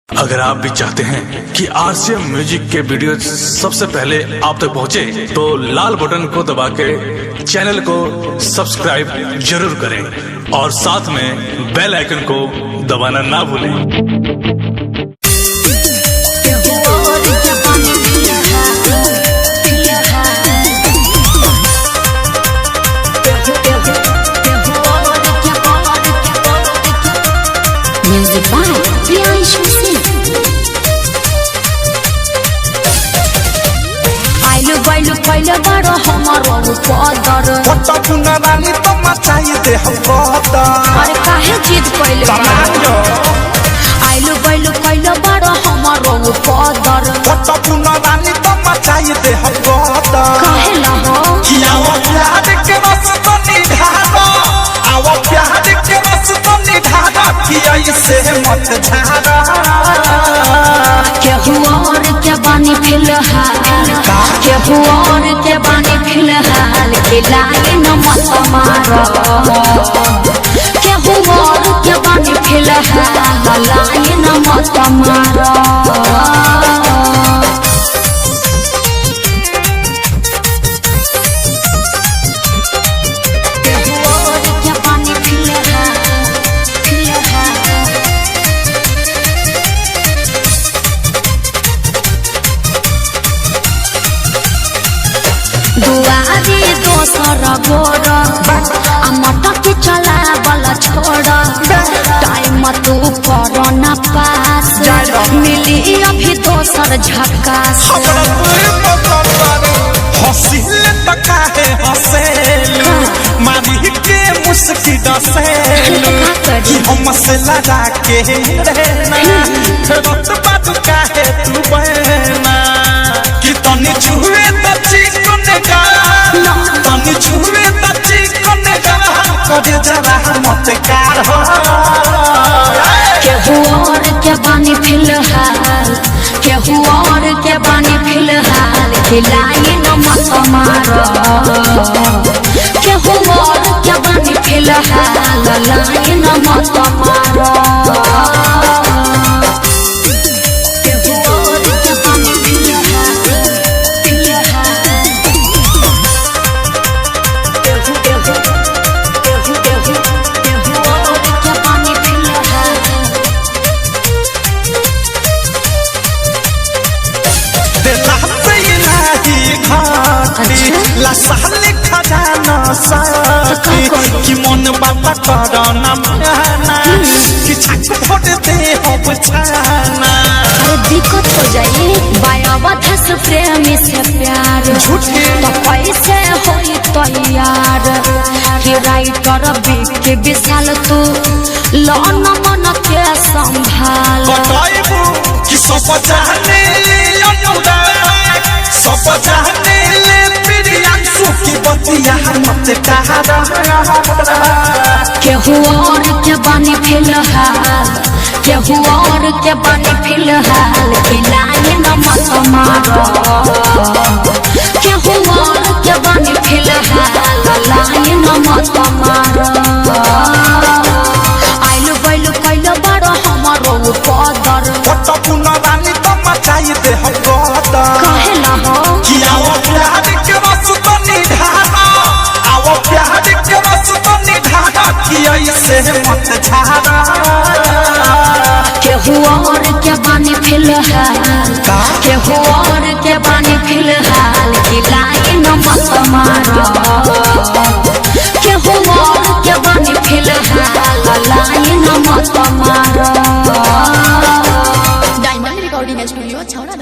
अगर आप भी चाहते हैं कि आरसीएम म्यूजिक के वीडियो सबसे पहले आप तक पहुंचे, तो लाल बटन को दबा के चैनल को सब्सक्राइब जरूर करें और साथ में बेल आइकन को दबाना ना भूलें। Music by Priyanshu Singh. आइलो बाइलो पहले बारो हमारो पदर पट्टा पुना रानी तो मचाई दे हम पदर। अरे काहे जिद पहले आइलो बाइलो पहले बारो हमारो पदर पट्टा पुना रानी तो मचाई दे हम पदर। काहे ना हो किया वो प्यार के रस तो निधारा, आवा प्यार के रस तो निधारा, किया इसे मत झारा। केहू और के बानी फिलहाल, केहू और के बानी फिलहाल, खिलाए न मत मारो। केहू और के बानी फिलहाल, लाए न मत मारो। दुआरी दोसर गोर आ मटक चला वाला छोड़, टाइम तू कर न पास, मिली अभी दोसर झकास। हसीले तो काहे हसेलू, मारी के मुस्की डसेलू, कि हमसे लड़ा के रहना, रत बात काहे तू बहना, कि तनी छुए तो चिकन गाल, तनी छुए तो चिकन गाल, करे जरा मत कार हो। केहू और के बानी फिलहाल, केहू और के बानी फिलहाल, खिलाए न मत मारो। केहू और के बानी फिलहाल, लाए न मत मारो। केहू और के बानी फिलहाल, फिलहाल। केहू और के बानी फिलहाल। दिला से इलाही घाटी, लसाले खजाना साथी, कि मन बाबा करना माना, कि छक फोड़ दे हो बचाना। अरे दिक्कत हो जाए बायावधा से प्रेमी से प्यार, झूठे तो कैसे होई तैयार। कि राइटर के विशाल तू लौन मन के संभाल। बताइबू कि सब जाने ले अनुराग, सब जाने ले प्रियांशु, की बतिया मत कहारा। केहू और के बानी फिलहाल, केहू और के बानी फिलहाल, खिलाए न मत मारो। केहू और के बानी फिलहाल, लाए न मत मारो। आइलो बैलो कैलो बारो हमारो पदर, पट्टा पुना रानी तो मचाई दे हम पदर। काहे ना हो कि आओ प्यार के रस तो निधारा, आओ प्यार के रस तो निधारा, कि ऐसे मत झारा। केहू और के बानी फिलहाल, केहू और के बानी फिलहाल, खिलाए न मत मारो। केहू और के बानी फिलहाल, लाए न मत मारो।